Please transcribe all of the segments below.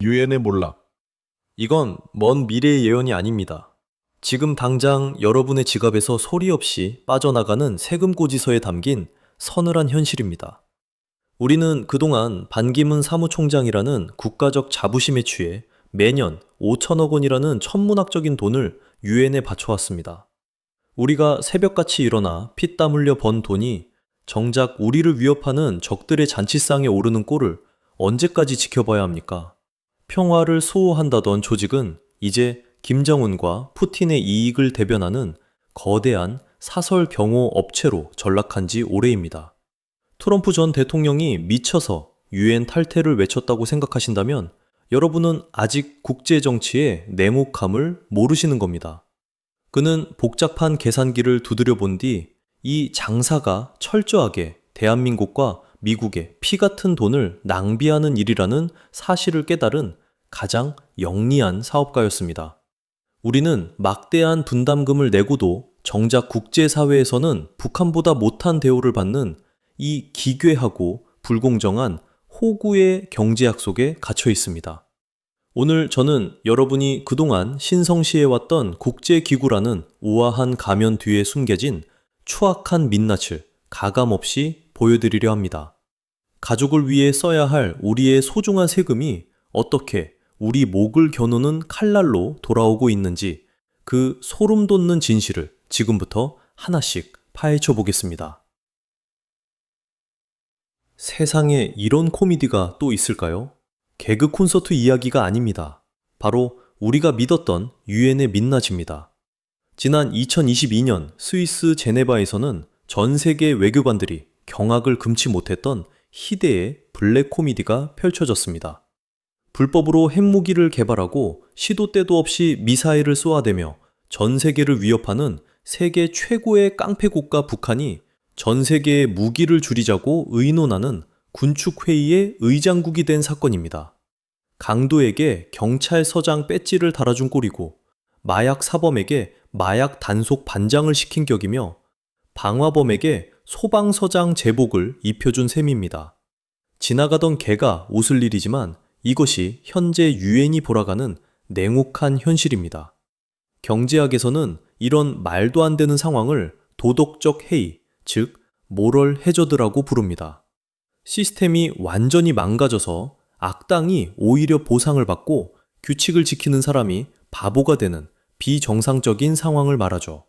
유엔의 몰락. 이건 먼 미래의 예언이 아닙니다. 지금 당장 여러분의 지갑에서 소리 없이 빠져나가는 세금 고지서에 담긴 서늘한 현실입니다. 우리는 그동안 반기문 사무총장이라는 국가적 자부심에 취해 매년 5천억 원이라는 천문학적인 돈을 유엔에 바쳐왔습니다. 우리가 새벽같이 일어나 피땀 흘려 번 돈이 정작 우리를 위협하는 적들의 잔치상에 오르는 꼴을 언제까지 지켜봐야 합니까? 평화를 수호한다던 조직은 이제 김정은과 푸틴의 이익을 대변하는 거대한 사설 경호 업체로 전락한 지 오래입니다. 트럼프 전 대통령이 미쳐서 유엔 탈퇴를 외쳤다고 생각하신다면 여러분은 아직 국제 정치의 냉혹함을 모르시는 겁니다. 그는 복잡한 계산기를 두드려 본 뒤 이 장사가 철저하게 대한민국과 미국의 피 같은 돈을 낭비하는 일이라는 사실을 깨달은 가장 영리한 사업가였습니다. 우리는 막대한 분담금을 내고도 정작 국제사회에서는 북한보다 못한 대우를 받는 이 기괴하고 불공정한 호구의 경제약 속에 갇혀 있습니다. 오늘 저는 여러분이 그동안 신성시해왔던 국제기구라는 우아한 가면 뒤에 숨겨진 추악한 민낯을 가감없이 보여드리려 합니다. 가족을 위해 써야 할 우리의 소중한 세금이 어떻게 우리 목을 겨누는 칼날로 돌아오고 있는지 그 소름 돋는 진실을 지금부터 하나씩 파헤쳐 보겠습니다. 세상에 이런 코미디가 또 있을까요? 개그 콘서트 이야기가 아닙니다. 바로 우리가 믿었던 유엔의 민낯입니다. 지난 2022년 스위스 제네바에서는 전 세계 외교관들이 경악을 금치 못했던 희대의 블랙 코미디가 펼쳐졌습니다. 불법으로 핵무기를 개발하고 시도 때도 없이 미사일을 쏘아대며 전 세계를 위협하는 세계 최고의 깡패 국가 북한이 전 세계의 무기를 줄이자고 의논하는 군축회의의 의장국이 된 사건입니다. 강도에게 경찰서장 배지를 달아준 꼴이고 마약 사범에게 마약 단속 반장을 시킨 격이며 방화범에게 소방서장 제복을 입혀준 셈입니다. 지나가던 개가 웃을 일이지만 이것이 현재 유엔이 돌아가는 냉혹한 현실입니다. 경제학에서는 이런 말도 안 되는 상황을 도덕적 해이, 즉 모럴 해저드라고 부릅니다. 시스템이 완전히 망가져서 악당이 오히려 보상을 받고 규칙을 지키는 사람이 바보가 되는 비정상적인 상황을 말하죠.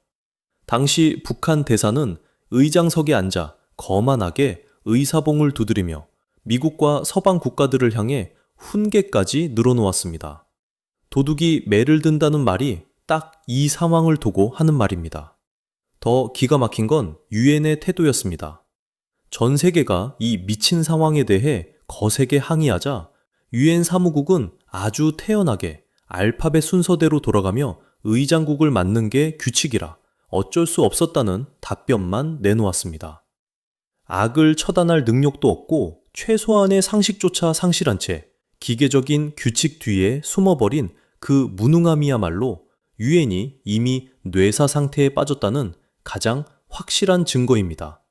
당시 북한 대사는 의장석에 앉아 거만하게 의사봉을 두드리며 미국과 서방 국가들을 향해 훈계까지 늘어놓았습니다. 도둑이 매를 든다는 말이 딱 이 상황을 두고 하는 말입니다. 더 기가 막힌 건 유엔의 태도였습니다. 전 세계가 이 미친 상황에 대해 거세게 항의하자 유엔 사무국은 아주 태연하게 알파벳 순서대로 돌아가며 의장국을 맡는 게 규칙이라 어쩔 수 없었다는 답변만 내놓았습니다. 악을 처단할 능력도 없고 최소한의 상식조차 상실한 채 기계적인 규칙 뒤에 숨어버린 그 무능함이야말로 유엔이 이미 뇌사 상태에 빠졌다는 가장 확실한 증거입니다.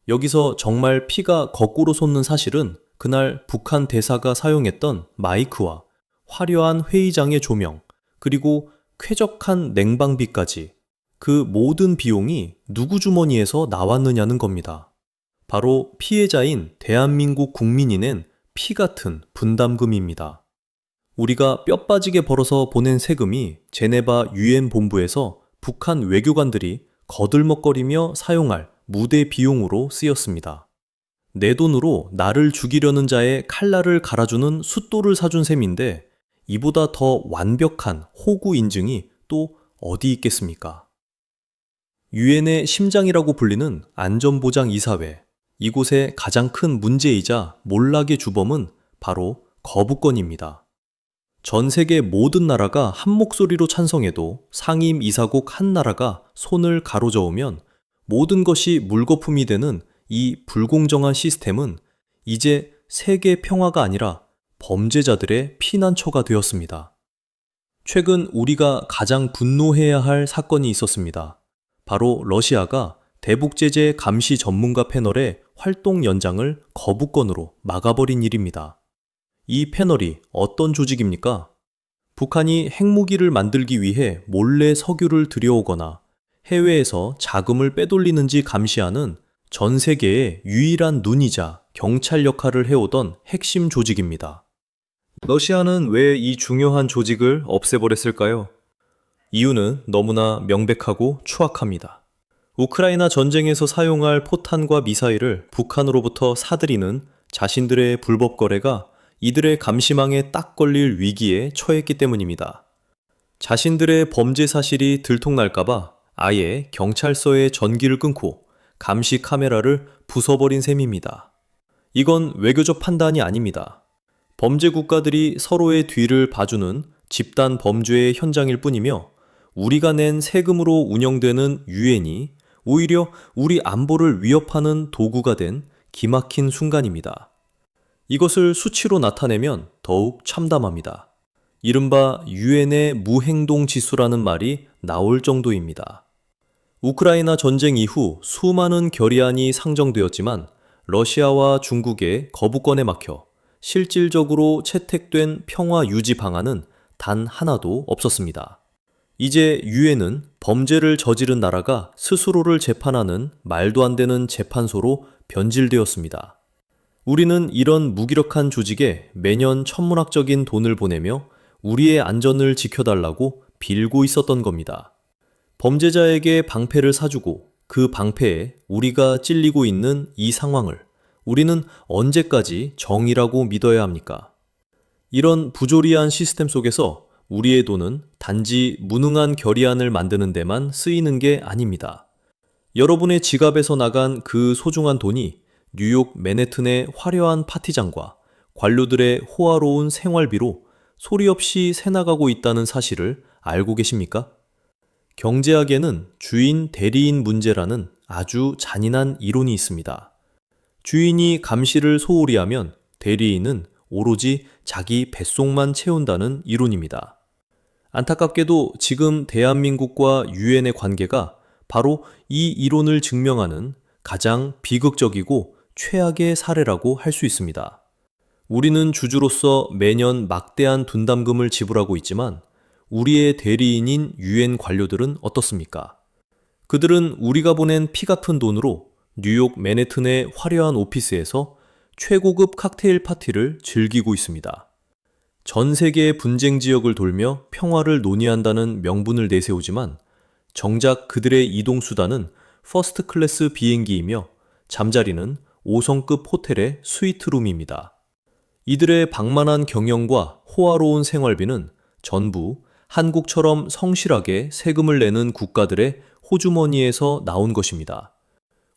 여기서 정말 피가 거꾸로 솟는 사실은 그날 북한 대사가 사용했던 마이크와 화려한 회의장의 조명, 그리고 쾌적한 냉방비까지 그 모든 비용이 누구 주머니에서 나왔느냐는 겁니다. 바로 피해자인 대한민국 국민이 낸 피 같은 분담금입니다. 우리가 뼈 빠지게 벌어서 보낸 세금이 제네바 유엔 본부에서 북한 외교관들이 거들먹거리며 사용할 무대 비용으로 쓰였습니다. 내 돈으로 나를 죽이려는 자의 칼날을 갈아주는 숫돌을 사준 셈인데 이보다 더 완벽한 호구 인증이 또 어디 있겠습니까? 유엔의 심장이라고 불리는 안전보장이사회, 이곳의 가장 큰 문제이자 몰락의 주범은 바로 거부권입니다. 전 세계 모든 나라가 한 목소리로 찬성해도 상임 이사국 한 나라가 손을 가로저으면 모든 것이 물거품이 되는 이 불공정한 시스템은 이제 세계 평화가 아니라 범죄자들의 피난처가 되었습니다. 최근 우리가 가장 분노해야 할 사건이 있었습니다. 바로 러시아가 대북제재 감시 전문가 패널의 활동 연장을 거부권으로 막아버린 일입니다. 이 패널이 어떤 조직입니까? 북한이 핵무기를 만들기 위해 몰래 석유를 들여오거나 해외에서 자금을 빼돌리는지 감시하는 전 세계의 유일한 눈이자 경찰 역할을 해오던 핵심 조직입니다. 러시아는 왜 이 중요한 조직을 없애버렸을까요? 이유는 너무나 명백하고 추악합니다. 우크라이나 전쟁에서 사용할 포탄과 미사일을 북한으로부터 사들이는 자신들의 불법 거래가 이들의 감시망에 딱 걸릴 위기에 처했기 때문입니다. 자신들의 범죄 사실이 들통날까봐 아예 경찰서에 전기를 끊고 감시 카메라를 부숴버린 셈입니다. 이건 외교적 판단이 아닙니다. 범죄 국가들이 서로의 뒤를 봐주는 집단 범죄의 현장일 뿐이며 우리가 낸 세금으로 운영되는 유엔이 오히려 우리 안보를 위협하는 도구가 된 기막힌 순간입니다. 이것을 수치로 나타내면 더욱 참담합니다. 이른바 유엔의 무행동 지수라는 말이 나올 정도입니다. 우크라이나 전쟁 이후 수많은 결의안이 상정되었지만 러시아와 중국의 거부권에 막혀 실질적으로 채택된 평화 유지 방안은 단 하나도 없었습니다. 이제 유엔은 범죄를 저지른 나라가 스스로를 재판하는 말도 안 되는 재판소로 변질되었습니다. 우리는 이런 무기력한 조직에 매년 천문학적인 돈을 보내며 우리의 안전을 지켜달라고 빌고 있었던 겁니다. 범죄자에게 방패를 사주고 그 방패에 우리가 찔리고 있는 이 상황을 우리는 언제까지 정의라고 믿어야 합니까? 이런 부조리한 시스템 속에서 우리의 돈은 단지 무능한 결의안을 만드는 데만 쓰이는 게 아닙니다. 여러분의 지갑에서 나간 그 소중한 돈이 뉴욕 맨해튼의 화려한 파티장과 관료들의 호화로운 생활비로 소리 없이 새나가고 있다는 사실을 알고 계십니까? 경제학에는 주인 대리인 문제라는 아주 잔인한 이론이 있습니다. 주인이 감시를 소홀히 하면 대리인은 오로지 자기 뱃속만 채운다는 이론입니다. 안타깝게도 지금 대한민국과 유엔의 관계가 바로 이 이론을 증명하는 가장 비극적이고 최악의 사례라고 할 수 있습니다. 우리는 주주로서 매년 막대한 분담금을 지불하고 있지만 우리의 대리인인 유엔 관료들은 어떻습니까? 그들은 우리가 보낸 피 같은 돈으로 뉴욕 맨해튼의 화려한 오피스에서 최고급 칵테일 파티를 즐기고 있습니다. 전 세계의 분쟁 지역을 돌며 평화를 논의한다는 명분을 내세우지만 정작 그들의 이동 수단은 퍼스트 클래스 비행기이며 잠자리는 5성급 호텔의 스위트룸입니다. 이들의 방만한 경영과 호화로운 생활비는 전부 한국처럼 성실하게 세금을 내는 국가들의 호주머니에서 나온 것입니다.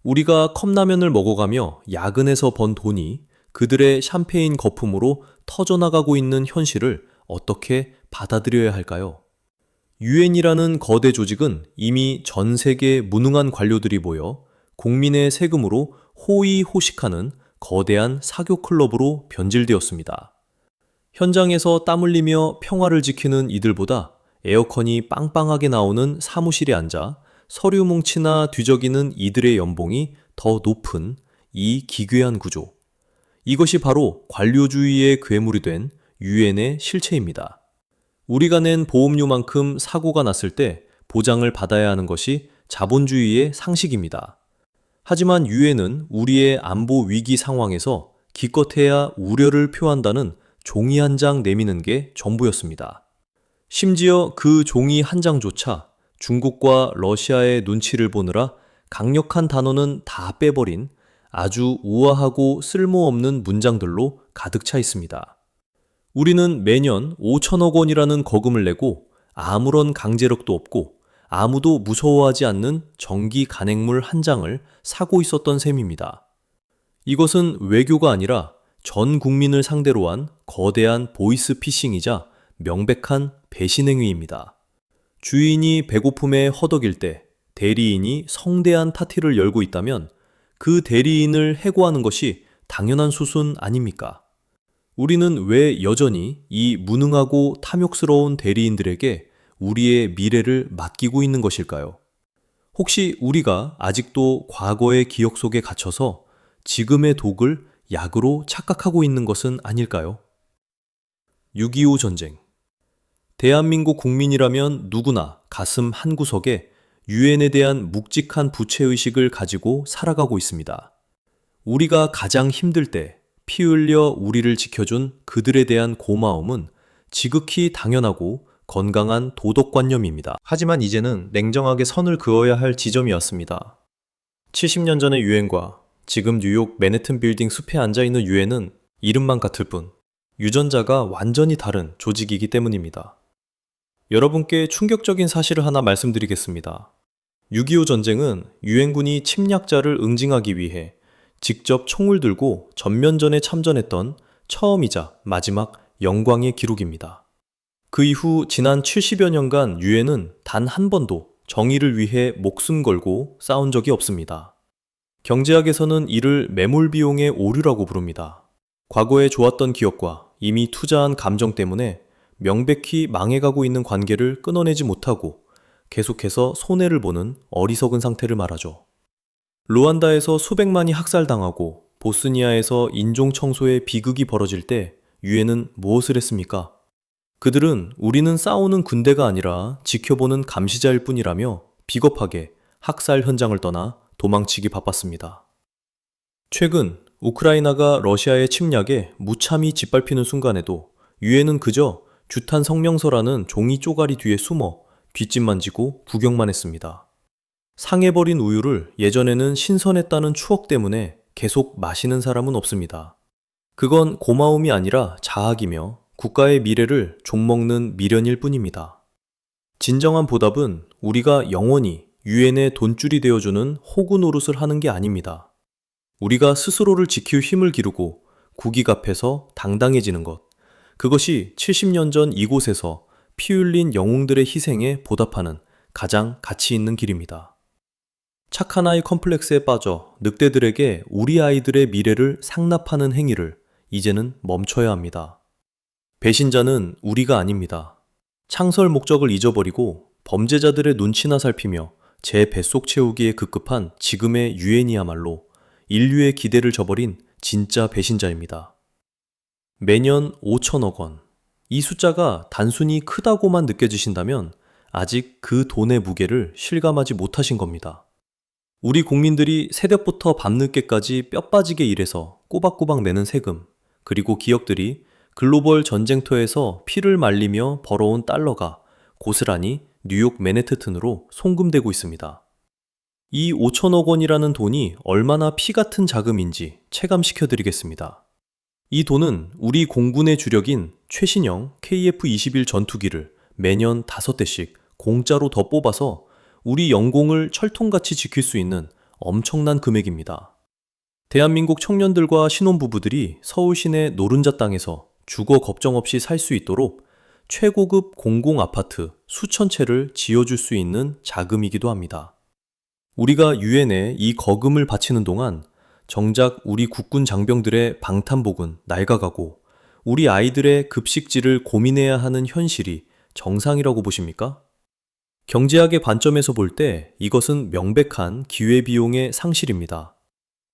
우리가 컵라면을 먹어가며 야근해서 번 돈이 그들의 샴페인 거품으로 터져나가고 있는 현실을 어떻게 받아들여야 할까요? 유엔이라는 거대 조직은 이미 전 세계 무능한 관료들이 모여 국민의 세금으로 호의호식하는 거대한 사교 클럽으로 변질되었습니다. 현장에서 땀 흘리며 평화를 지키는 이들보다 에어컨이 빵빵하게 나오는 사무실에 앉아 서류 뭉치나 뒤적이는 이들의 연봉이 더 높은 이 기괴한 구조. 이것이 바로 관료주의의 괴물이 된 유엔의 실체입니다. 우리가 낸 보험료만큼 사고가 났을 때 보장을 받아야 하는 것이 자본주의의 상식입니다. 하지만 유엔은 우리의 안보 위기 상황에서 기껏해야 우려를 표한다는 종이 한 장 내미는 게 전부였습니다. 심지어 그 종이 한 장조차 중국과 러시아의 눈치를 보느라 강력한 단어는 다 빼버린 아주 우아하고 쓸모없는 문장들로 가득 차 있습니다. 우리는 매년 5천억 원이라는 거금을 내고 아무런 강제력도 없고 아무도 무서워하지 않는 정기 간행물 한 장을 사고 있었던 셈입니다. 이것은 외교가 아니라 전 국민을 상대로 한 거대한 보이스피싱이자 명백한 배신 행위입니다. 주인이 배고픔에 허덕일 때 대리인이 성대한 파티를 열고 있다면 그 대리인을 해고하는 것이 당연한 수순 아닙니까? 우리는 왜 여전히 이 무능하고 탐욕스러운 대리인들에게 우리의 미래를 맡기고 있는 것일까요? 혹시 우리가 아직도 과거의 기억 속에 갇혀서 지금의 독을 약으로 착각하고 있는 것은 아닐까요? 6.25 전쟁. 대한민국 국민이라면 누구나 가슴 한구석에 유엔에 대한 묵직한 부채의식을 가지고 살아가고 있습니다. 우리가 가장 힘들 때 피 흘려 우리를 지켜준 그들에 대한 고마움은 지극히 당연하고 건강한 도덕관념입니다. 하지만 이제는 냉정하게 선을 그어야 할 지점이 왔습니다. 70년 전의 유엔과 지금 뉴욕 맨해튼 빌딩 숲에 앉아있는 유엔은 이름만 같을 뿐 유전자가 완전히 다른 조직이기 때문입니다. 여러분께 충격적인 사실을 하나 말씀드리겠습니다. 6.25 전쟁은 유엔군이 침략자를 응징하기 위해 직접 총을 들고 전면전에 참전했던 처음이자 마지막 영광의 기록입니다. 그 이후 지난 70여 년간 유엔은 단 한 번도 정의를 위해 목숨 걸고 싸운 적이 없습니다. 경제학에서는 이를 매몰 비용의 오류라고 부릅니다. 과거에 좋았던 기억과 이미 투자한 감정 때문에 명백히 망해가고 있는 관계를 끊어내지 못하고 계속해서 손해를 보는 어리석은 상태를 말하죠. 루안다에서 수백만이 학살당하고 보스니아에서 인종청소의 비극이 벌어질 때 유엔은 무엇을 했습니까? 그들은 우리는 싸우는 군대가 아니라 지켜보는 감시자일 뿐이라며 비겁하게 학살 현장을 떠나 도망치기 바빴습니다. 최근 우크라이나가 러시아의 침략에 무참히 짓밟히는 순간에도 유엔은 그저 주탄 성명서라는 종이 쪼가리 뒤에 숨어 뒷짐 만지고 구경만 했습니다. 상해버린 우유를 예전에는 신선했다는 추억 때문에 계속 마시는 사람은 없습니다. 그건 고마움이 아니라 자학이며 국가의 미래를 좀먹는 미련일 뿐입니다. 진정한 보답은 우리가 영원히 유엔의 돈줄이 되어주는 호구 노릇을 하는 게 아닙니다. 우리가 스스로를 지킬 힘을 기르고 국익 앞에서 당당해지는 것, 그것이 70년 전 이곳에서 피 흘린 영웅들의 희생에 보답하는 가장 가치 있는 길입니다. 착한 아이 컴플렉스에 빠져 늑대들에게 우리 아이들의 미래를 상납하는 행위를 이제는 멈춰야 합니다. 배신자는 우리가 아닙니다. 창설 목적을 잊어버리고 범죄자들의 눈치나 살피며 제 뱃속 채우기에 급급한 지금의 유엔이야말로 인류의 기대를 저버린 진짜 배신자입니다. 매년 5천억 원. 이 숫자가 단순히 크다고만 느껴지신다면 아직 그 돈의 무게를 실감하지 못하신 겁니다. 우리 국민들이 새벽부터 밤늦게까지 뼈 빠지게 일해서 꼬박꼬박 내는 세금, 그리고 기업들이 글로벌 전쟁터에서 피를 말리며 벌어온 달러가 고스란히 뉴욕 맨해튼으로 송금되고 있습니다. 이 5천억 원이라는 돈이 얼마나 피 같은 자금인지 체감시켜드리겠습니다. 이 돈은 우리 공군의 주력인 최신형 KF-21 전투기를 매년 5대씩 공짜로 더 뽑아서 우리 영공을 철통같이 지킬 수 있는 엄청난 금액입니다. 대한민국 청년들과 신혼부부들이 서울 시내 노른자 땅에서 주거 걱정 없이 살 수 있도록 최고급 공공아파트 수천 채를 지어줄 수 있는 자금이기도 합니다. 우리가 유엔에 이 거금을 바치는 동안 정작 우리 국군 장병들의 방탄복은 낡아가고 우리 아이들의 급식지를 고민해야 하는 현실이 정상이라고 보십니까? 경제학의 관점에서 볼 때 이것은 명백한 기회비용의 상실입니다.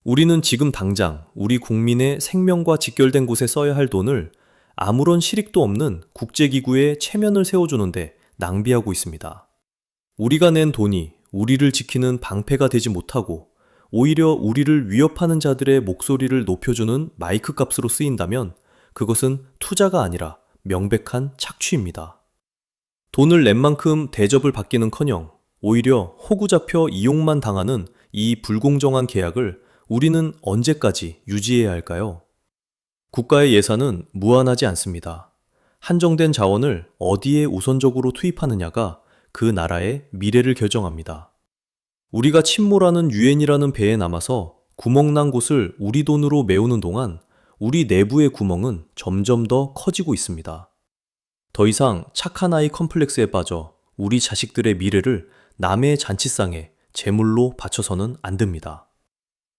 우리는 지금 당장 우리 국민의 생명과 직결된 곳에 써야 할 돈을 아무런 실익도 없는 국제기구에 체면을 세워주는데 낭비하고 있습니다. 우리가 낸 돈이 우리를 지키는 방패가 되지 못하고 오히려 우리를 위협하는 자들의 목소리를 높여주는 마이크 값으로 쓰인다면 그것은 투자가 아니라 명백한 착취입니다. 돈을 낸 만큼 대접을 받기는커녕 오히려 호구 잡혀 이용만 당하는 이 불공정한 계약을 우리는 언제까지 유지해야 할까요? 국가의 예산은 무한하지 않습니다. 한정된 자원을 어디에 우선적으로 투입하느냐가 그 나라의 미래를 결정합니다. 우리가 침몰하는 유엔이라는 배에 남아서 구멍난 곳을 우리 돈으로 메우는 동안 우리 내부의 구멍은 점점 더 커지고 있습니다. 더 이상 착한 아이 컴플렉스에 빠져 우리 자식들의 미래를 남의 잔치상에 제물로 바쳐서는 안 됩니다.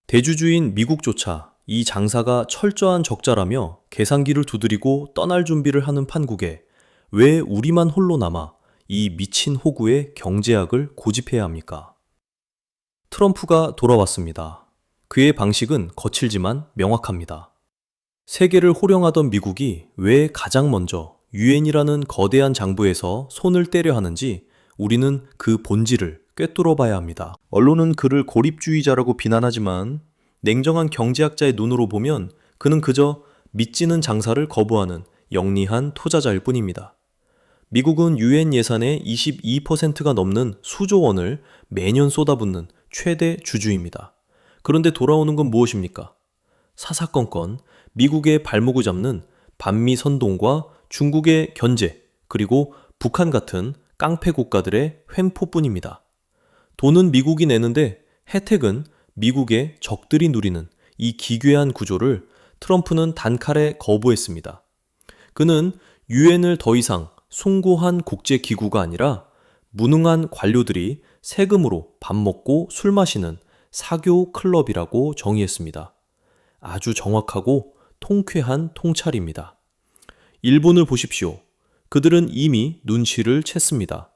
대주주인 미국조차 이 장사가 철저한 적자라며 계산기를 두드리고 떠날 준비를 하는 판국에 왜 우리만 홀로 남아 이 미친 호구의 경제학을 고집해야 합니까? 트럼프가 돌아왔습니다. 그의 방식은 거칠지만 명확합니다. 세계를 호령하던 미국이 왜 가장 먼저 유엔이라는 거대한 장부에서 손을 떼려 하는지 우리는 그 본질을 꿰뚫어 봐야 합니다. 언론은 그를 고립주의자라고 비난하지만 냉정한 경제학자의 눈으로 보면 그는 그저 믿지는 장사를 거부하는 영리한 투자자일 뿐입니다. 미국은 유엔 예산의 22%가 넘는 수조 원을 매년 쏟아붓는 최대 주주입니다. 그런데 돌아오는 건 무엇입니까? 사사건건 미국의 발목을 잡는 반미 선동과 중국의 견제, 그리고 북한 같은 깡패 국가들의 횡포뿐입니다. 돈은 미국이 내는데 혜택은 미국의 적들이 누리는 이 기괴한 구조를 트럼프는 단칼에 거부했습니다. 그는 유엔을 더 이상 숭고한 국제기구가 아니라 무능한 관료들이 세금으로 밥 먹고 술 마시는 사교 클럽이라고 정의했습니다. 아주 정확하고 통쾌한 통찰입니다. 일본을 보십시오. 그들은 이미 눈치를 챘습니다.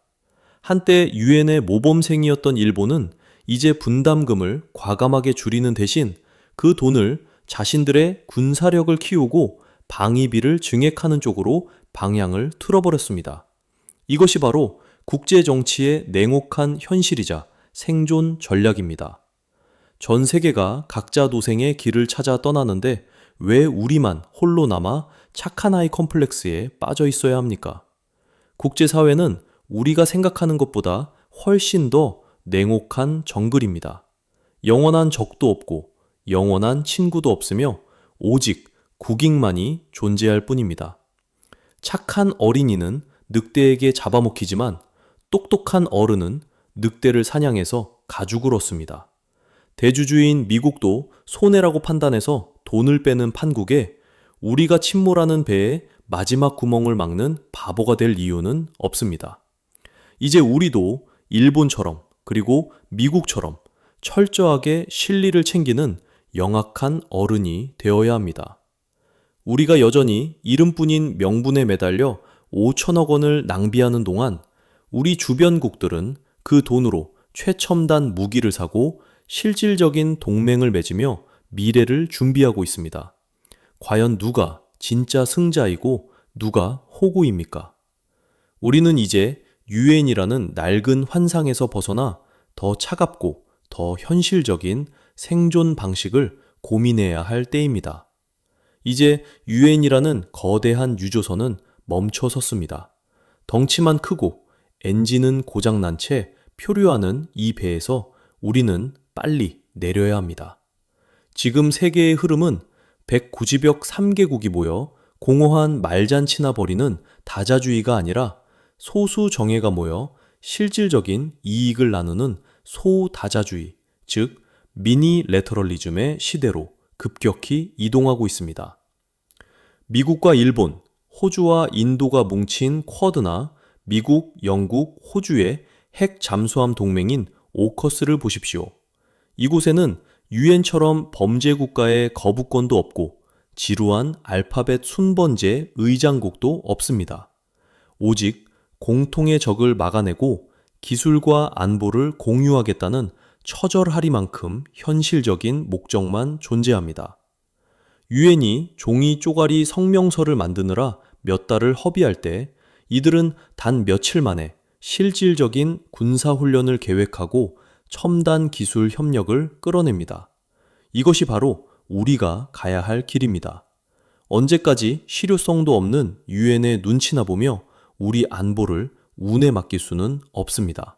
한때 유엔의 모범생이었던 일본은 이제 분담금을 과감하게 줄이는 대신 그 돈을 자신들의 군사력을 키우고 방위비를 증액하는 쪽으로 방향을 틀어버렸습니다. 이것이 바로 국제정치의 냉혹한 현실이자 생존 전략입니다. 전 세계가 각자 도생의 길을 찾아 떠나는데 왜 우리만 홀로 남아 착한 아이 컴플렉스에 빠져 있어야 합니까? 국제사회는 우리가 생각하는 것보다 훨씬 더 냉혹한 정글입니다. 영원한 적도 없고 영원한 친구도 없으며 오직 국익만이 존재할 뿐입니다. 착한 어린이는 늑대에게 잡아먹히지만 똑똑한 어른은 늑대를 사냥해서 가죽을 얻습니다. 대주주인 미국도 손해라고 판단해서 돈을 빼는 판국에 우리가 침몰하는 배의 마지막 구멍을 막는 바보가 될 이유는 없습니다. 이제 우리도 일본처럼 그리고 미국처럼 철저하게 실리를 챙기는 영악한 어른이 되어야 합니다. 우리가 여전히 이름뿐인 명분에 매달려 5천억 원을 낭비하는 동안 우리 주변국들은 그 돈으로 최첨단 무기를 사고 실질적인 동맹을 맺으며 미래를 준비하고 있습니다. 과연 누가 진짜 승자이고 누가 호구입니까? 우리는 이제 유엔이라는 낡은 환상에서 벗어나 더 차갑고 더 현실적인 생존 방식을 고민해야 할 때입니다. 이제 유엔이라는 거대한 유조선은 멈춰 섰습니다. 덩치만 크고 엔진은 고장난 채 표류하는 이 배에서 우리는 빨리 내려야 합니다. 지금 세계의 흐름은 190여 3개국이 모여 공허한 말잔치나 벌이는 다자주의가 아니라 소수 정예가 모여 실질적인 이익을 나누는 소다자주의, 즉 미니레터럴리즘의 시대로 급격히 이동하고 있습니다. 미국과 일본, 호주와 인도가 뭉친 쿼드나 미국, 영국, 호주의 핵 잠수함 동맹인 오커스를 보십시오. 이곳에는 유엔처럼 범죄 국가의 거부권도 없고 지루한 알파벳 순번제 의장국도 없습니다. 오직 공통의 적을 막아내고 기술과 안보를 공유하겠다는 처절하리만큼 현실적인 목적만 존재합니다. 유엔이 종이 쪼가리 성명서를 만드느라 몇 달을 허비할 때 이들은 단 며칠 만에 실질적인 군사훈련을 계획하고 첨단 기술 협력을 끌어냅니다. 이것이 바로 우리가 가야 할 길입니다. 언제까지 실효성도 없는 유엔의 눈치나 보며 우리 안보를 운에 맡길 수는 없습니다.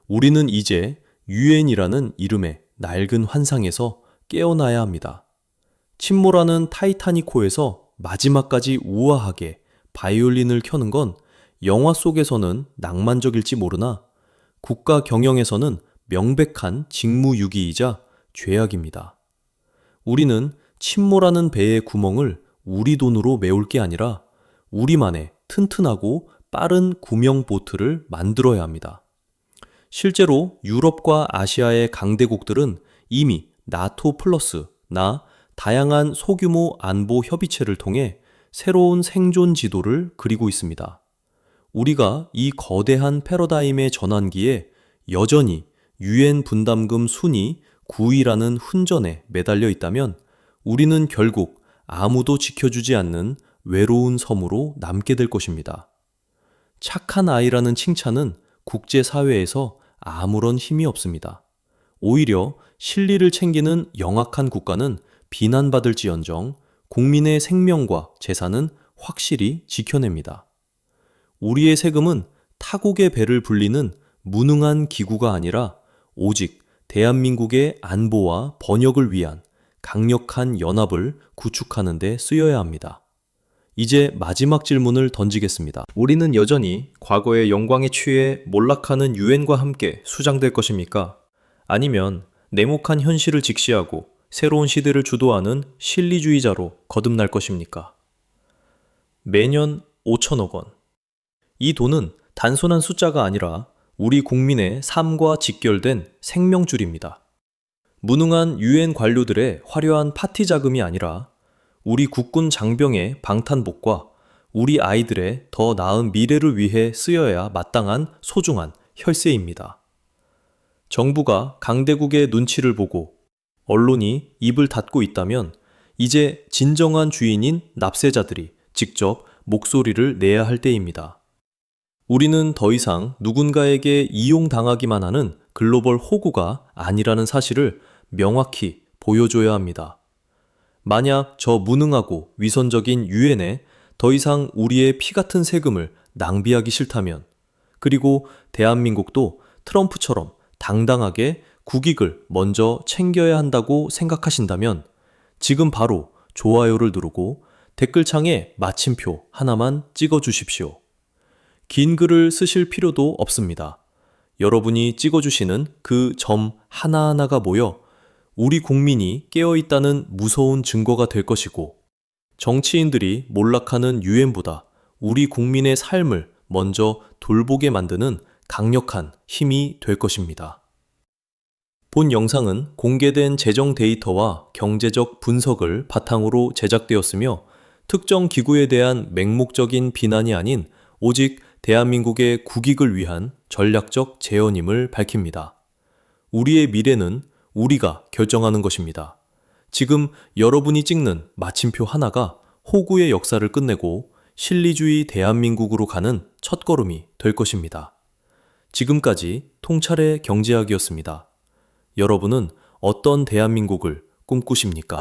우리는 이제 유엔이라는 이름의 낡은 환상에서 깨어나야 합니다. 침몰하는 타이타닉호에서 마지막까지 우아하게 바이올린을 켜는 건 영화 속에서는 낭만적일지 모르나 국가 경영에서는 명백한 직무유기이자 죄악입니다. 우리는 침몰하는 배의 구멍을 우리 돈으로 메울 게 아니라 우리만의 튼튼하고 빠른 구명 보트를 만들어야 합니다. 실제로 유럽과 아시아의 강대국들은 이미 나토 플러스 다양한 소규모 안보 협의체를 통해 새로운 생존 지도를 그리고 있습니다. 우리가 이 거대한 패러다임의 전환기에 여전히 유엔 분담금 순위 9위라는 훈전에 매달려 있다면 우리는 결국 아무도 지켜주지 않는 외로운 섬으로 남게 될 것입니다. 착한 아이라는 칭찬은 국제사회에서 아무런 힘이 없습니다. 오히려 실리를 챙기는 영악한 국가는 비난받을지언정 국민의 생명과 재산은 확실히 지켜냅니다. 우리의 세금은 타국의 배를 불리는 무능한 기구가 아니라 오직 대한민국의 안보와 번역을 위한 강력한 연합을 구축하는 데 쓰여야 합니다. 이제 마지막 질문을 던지겠습니다. 우리는 여전히 과거의 영광에 취해 몰락하는 유엔과 함께 수장될 것입니까? 아니면 냉혹한 현실을 직시하고 새로운 시대를 주도하는 실리주의자로 거듭날 것입니까? 매년 5천억 원. 이 돈은 단순한 숫자가 아니라 우리 국민의 삶과 직결된 생명줄입니다. 무능한 유엔 관료들의 화려한 파티 자금이 아니라 우리 국군 장병의 방탄복과 우리 아이들의 더 나은 미래를 위해 쓰여야 마땅한 소중한 혈세입니다. 정부가 강대국의 눈치를 보고 언론이 입을 닫고 있다면 이제 진정한 주인인 납세자들이 직접 목소리를 내야 할 때입니다. 우리는 더 이상 누군가에게 이용당하기만 하는 글로벌 호구가 아니라는 사실을 명확히 보여줘야 합니다. 만약 저 무능하고 위선적인 유엔에 더 이상 우리의 피 같은 세금을 낭비하기 싫다면, 그리고 대한민국도 트럼프처럼 당당하게 국익을 먼저 챙겨야 한다고 생각하신다면 지금 바로 좋아요를 누르고 댓글창에 마침표 하나만 찍어주십시오. 긴 글을 쓰실 필요도 없습니다. 여러분이 찍어주시는 그 점 하나하나가 모여 우리 국민이 깨어있다는 무서운 증거가 될 것이고, 정치인들이 몰락하는 유엔보다 우리 국민의 삶을 먼저 돌보게 만드는 강력한 힘이 될 것입니다. 본 영상은 공개된 재정 데이터와 경제적 분석을 바탕으로 제작되었으며 특정 기구에 대한 맹목적인 비난이 아닌 오직 대한민국의 국익을 위한 전략적 제언임을 밝힙니다. 우리의 미래는 우리가 결정하는 것입니다. 지금 여러분이 찍는 마침표 하나가 호구의 역사를 끝내고 실리주의 대한민국으로 가는 첫걸음이 될 것입니다. 지금까지 통찰의 경제학이었습니다. 여러분은 어떤 대한민국을 꿈꾸십니까?